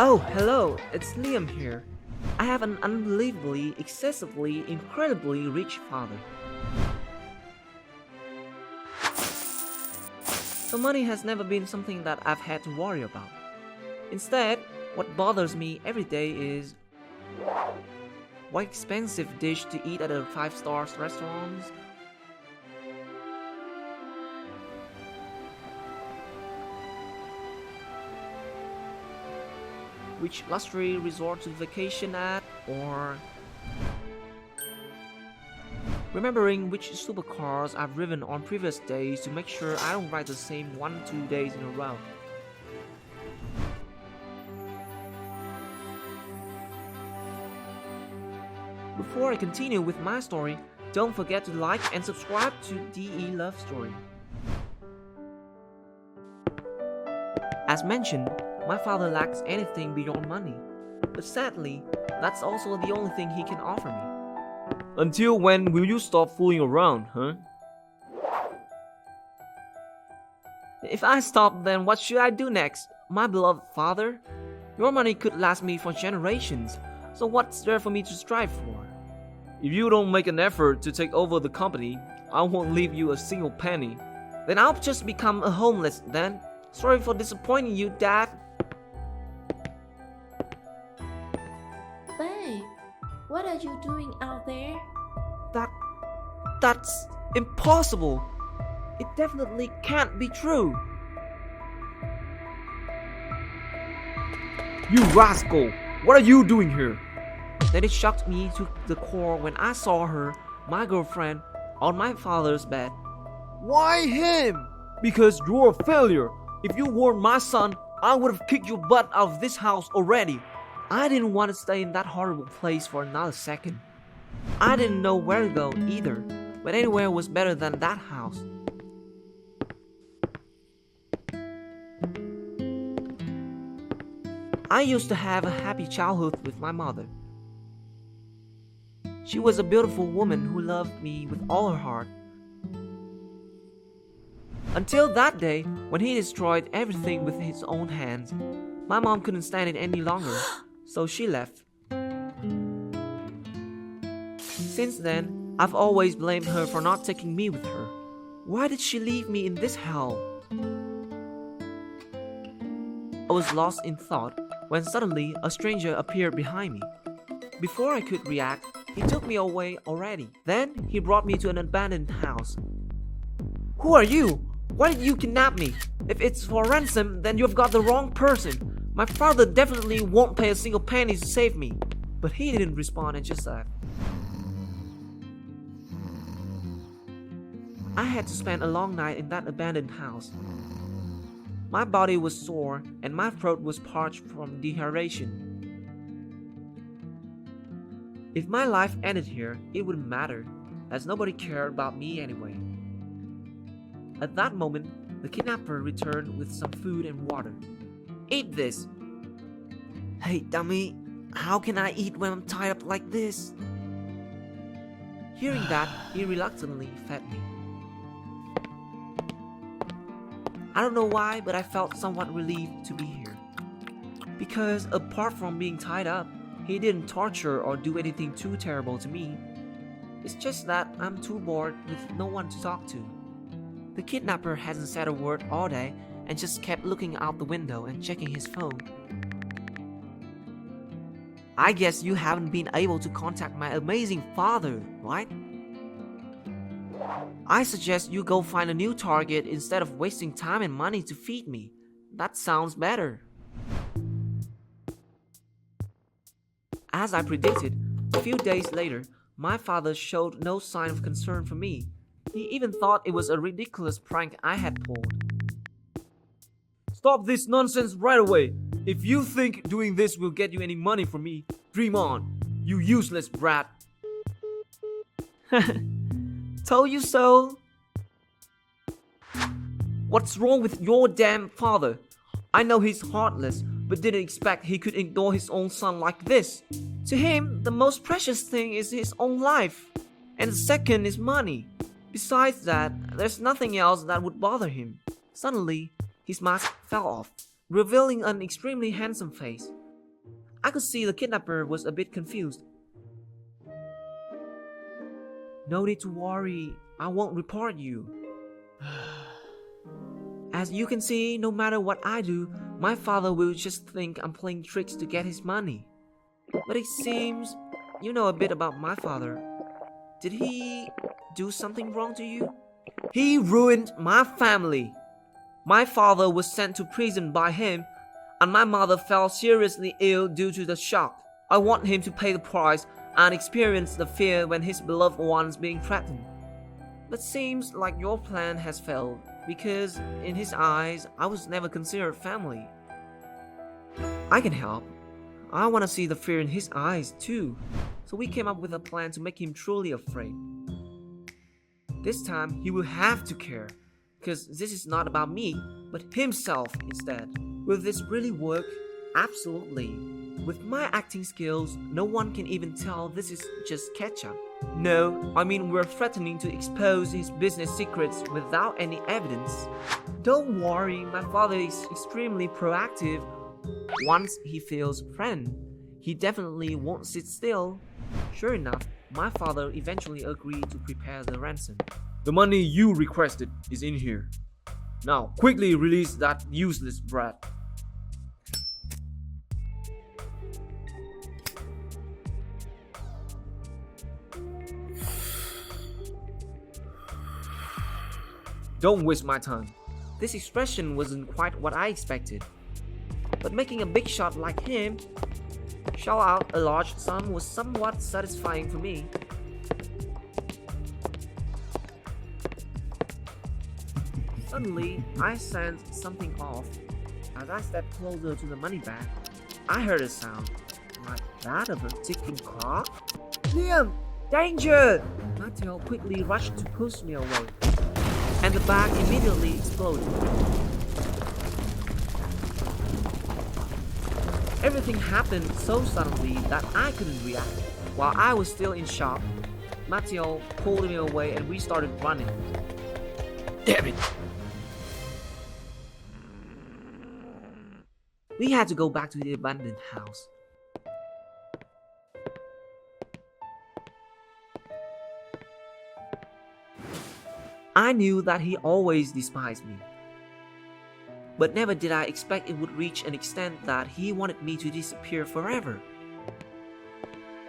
Oh, hello, it's Liam here. I have an unbelievably, excessively, incredibly rich father. So money has never been something that I've had to worry about. Instead, what bothers me every day is what expensive dish to eat at a 5-star restaurant. Which luxury resort to vacation at, or remembering which supercars I've driven on previous days to make sure I don't ride the same 1-2 days in a row. Before I continue with my story, don't forget to like and subscribe to DE Love Story. As mentioned, my father lacks anything beyond money, but sadly, that's also the only thing he can offer me. Until when will you stop fooling around, huh? If I stop, then what should I do next? My beloved father? Your money could last me for generations, so what's there for me to strive for? If you don't make an effort to take over the company, I won't leave you a single penny. Then I'll just become a homeless then. Sorry for disappointing you, Dad. Babe, what are you doing out there? That's impossible. It definitely can't be true. You rascal! What are you doing here? Then it shocked me to the core when I saw her, my girlfriend, on my father's bed. Why him? Because you're a failure. If you weren't my son, I would have kicked your butt out of this house already. I didn't want to stay in that horrible place for another second. I didn't know where to go either, but anywhere was better than that house. I used to have a happy childhood with my mother. She was a beautiful woman who loved me with all her heart. Until that day when he destroyed everything with his own hands. My mom couldn't stand it any longer, so she left. Since then, I've always blamed her for not taking me with her. Why did she leave me in this hell? I was lost in thought when suddenly a stranger appeared behind me. Before I could react, he took me away already. Then he brought me to an abandoned house. Who are you? Why did you kidnap me? If it's for ransom, then you've got the wrong person. My father definitely won't pay a single penny to save me. But he didn't respond and just left. I had to spend a long night in that abandoned house. My body was sore and my throat was parched from dehydration. If my life ended here, it wouldn't matter, as nobody cared about me anyway. At that moment, the kidnapper returned with some food and water. Eat this! Hey, dummy, how can I eat when I'm tied up like this? Hearing that, he reluctantly fed me. I don't know why, but I felt somewhat relieved to be here. Because apart from being tied up, he didn't torture or do anything too terrible to me. It's just that I'm too bored with no one to talk to. The kidnapper hasn't said a word all day and just kept looking out the window and checking his phone. I guess you haven't been able to contact my amazing father, right? I suggest you go find a new target instead of wasting time and money to feed me. That sounds better. As I predicted, a few days later, my father showed no sign of concern for me. He even thought it was a ridiculous prank I had pulled. Stop this nonsense right away! If you think doing this will get you any money from me, dream on, you useless brat! Told you so! What's wrong with your damn father? I know he's heartless, but didn't expect he could ignore his own son like this. To him, the most precious thing is his own life, and the second is money. Besides that, there's nothing else that would bother him. Suddenly, his mask fell off, revealing an extremely handsome face. I could see the kidnapper was a bit confused. No need to worry, I won't report you. As you can see, no matter what I do, my father will just think I'm playing tricks to get his money. But it seems you know a bit about my father. Did he do something wrong to you? He ruined my family. My father was sent to prison by him, and my mother fell seriously ill due to the shock. I want him to pay the price and experience the fear when his beloved one's being threatened. But seems like your plan has failed, because in his eyes, I was never considered family. I can help. I want to see the fear in his eyes too. So we came up with a plan to make him truly afraid. This time, he will have to care, because this is not about me, but himself instead. Will this really work? Absolutely. With my acting skills, no one can even tell this is just ketchup. No, I mean we're threatening to expose his business secrets without any evidence. Don't worry, my father is extremely proactive. Once he feels threatened, he definitely won't sit still. Sure enough, my father eventually agreed to prepare the ransom. The money you requested is in here. Now, quickly release that useless brat. Don't waste my time. This expression wasn't quite what I expected. But making a big shot like him shell out a large sum was somewhat satisfying for me. Suddenly, I sensed something off. As I stepped closer to the money bag, I heard a sound, like that of a ticking clock. Liam! Danger! Mateo quickly rushed to push me away, and the bag immediately exploded. Everything happened so suddenly that I couldn't react. While I was still in shock, Mateo pulled me away and we started running. Damn it! We had to go back to the abandoned house. I knew that he always despised me. But never did I expect it would reach an extent that he wanted me to disappear forever.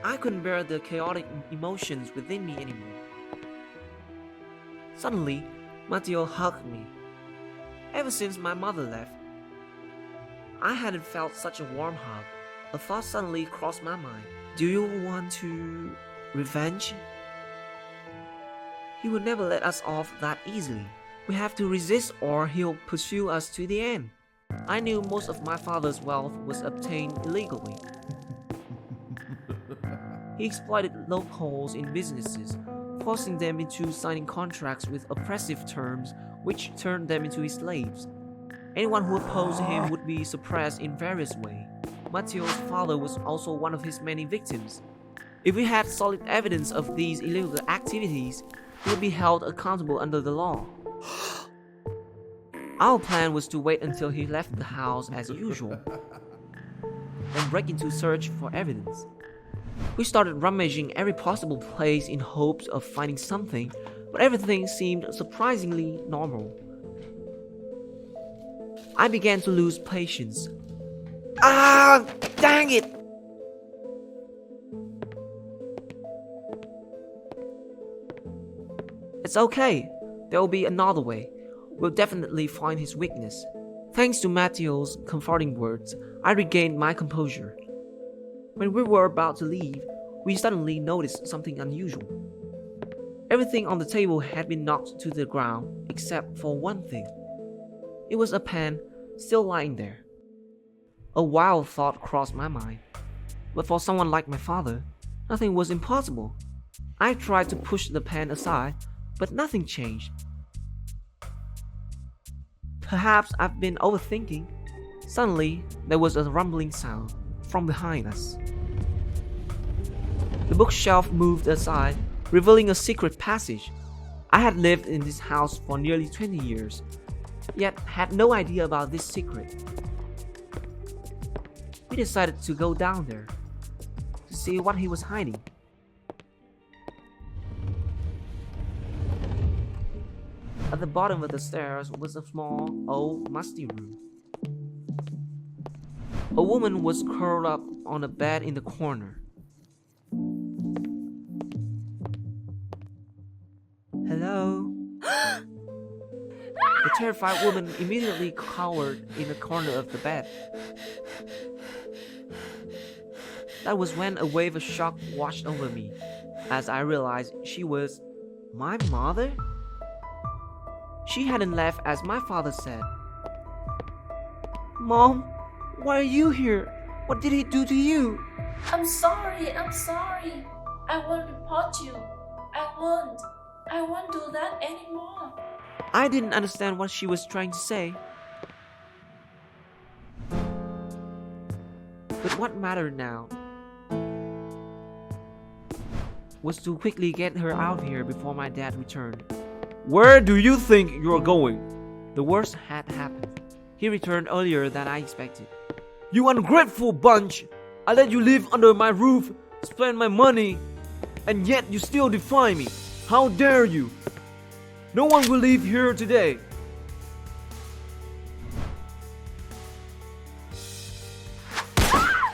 I couldn't bear the chaotic emotions within me anymore. Suddenly, Mateo hugged me. Ever since my mother left, I hadn't felt such a warm hug. A thought suddenly crossed my mind. Do you want to revenge? He will never let us off that easily. We have to resist or he'll pursue us to the end. I knew most of my father's wealth was obtained illegally. He exploited loopholes in businesses, forcing them into signing contracts with oppressive terms which turned them into his slaves. Anyone who opposed him would be suppressed in various ways. Mateo's father was also one of his many victims. If we had solid evidence of these illegal activities, he would be held accountable under the law. Our plan was to wait until he left the house as usual, then break into search for evidence. We started rummaging every possible place in hopes of finding something, but everything seemed surprisingly normal. I began to lose patience. Ah, dang it! It's okay. There will be another way. We'll definitely find his weakness. Thanks to Mateo's comforting words, I regained my composure. When we were about to leave, we suddenly noticed something unusual. Everything on the table had been knocked to the ground except for one thing. It was a pen still lying there. A wild thought crossed my mind. But for someone like my father, nothing was impossible. I tried to push the pen aside, but nothing changed. Perhaps I've been overthinking. Suddenly, there was a rumbling sound from behind us. The bookshelf moved aside, revealing a secret passage. I had lived in this house for nearly 20 years, yet had no idea about this secret. we decided to go down there to see what he was hiding. At the bottom of the stairs was a small, old, musty room. A woman was curled up on a bed in the corner. Hello? The terrified woman immediately cowered in the corner of the bed. That was when a wave of shock washed over me, as I realized she was my mother? She hadn't left as my father said. Mom, why are you here? What did he do to you? I'm sorry. I won't report you. I won't do that anymore. I didn't understand what she was trying to say. But what mattered now was to quickly get her out of here before my dad returned. Where do you think you're going? The worst had happened. He returned earlier than I expected. You ungrateful bunch! I let you live under my roof, spend my money, and yet you still defy me. How dare you? No one will leave here today.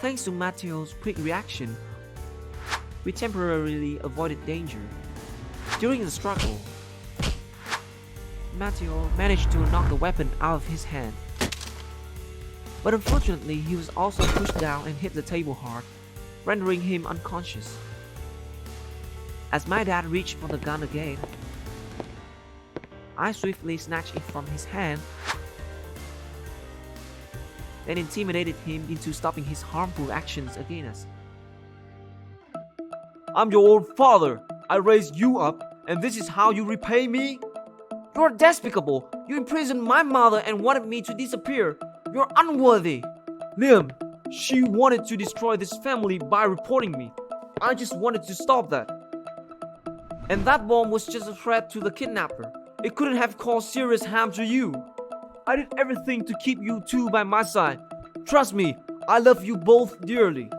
Thanks to Matteo's quick reaction, we temporarily avoided danger. During the struggle, Matteo managed to knock the weapon out of his hand. But unfortunately, he was also pushed down and hit the table hard, rendering him unconscious. As my dad reached for the gun again, I swiftly snatched it from his hand and intimidated him into stopping his harmful actions against us. I'm your old father. I raised you up, and this is how you repay me? You're despicable. You imprisoned my mother and wanted me to disappear. You're unworthy. Liam, she wanted to destroy this family by reporting me. I just wanted to stop that. And that bomb was just a threat to the kidnapper. It couldn't have caused serious harm to you. I did everything to keep you two by my side. Trust me, I love you both dearly.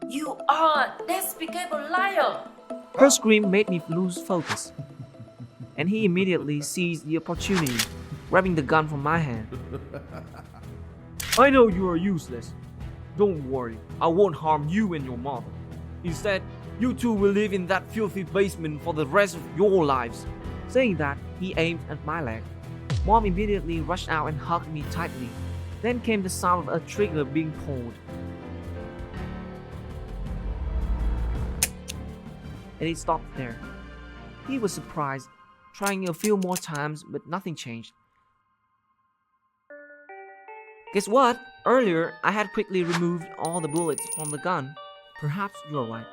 You are a despicable liar. Her scream made me lose focus, and he immediately seized the opportunity, grabbing the gun from my hand. I know you are useless. Don't worry, I won't harm you and your mother. Instead, you two will live in that filthy basement for the rest of your lives. Saying that, he aimed at my leg. Mom immediately rushed out and hugged me tightly. Then came the sound of a trigger being pulled. And it stopped there. He was surprised, trying a few more times, but nothing changed. Guess what? Earlier, I had quickly removed all the bullets from the gun. Perhaps you're right,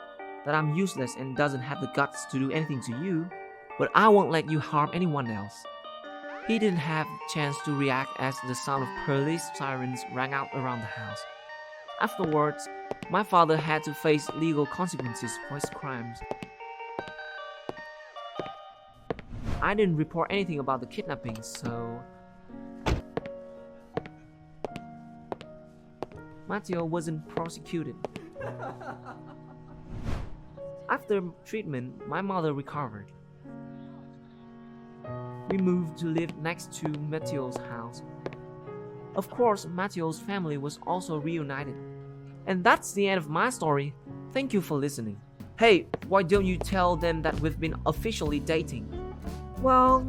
that I'm useless and doesn't have the guts to do anything to you, but I won't let you harm anyone else. He didn't have a chance to react as the sound of police sirens rang out around the house. Afterwards, my father had to face legal consequences for his crimes. I didn't report anything about the kidnapping, so Matteo wasn't prosecuted. After treatment, my mother recovered. We moved to live next to Matteo's house. Of course, Matteo's family was also reunited. And that's the end of my story. Thank you for listening. Hey, why don't you tell them that we've been officially dating? Well,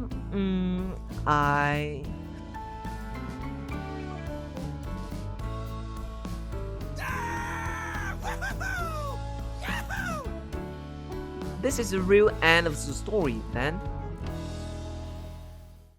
This is the real end of the story, then.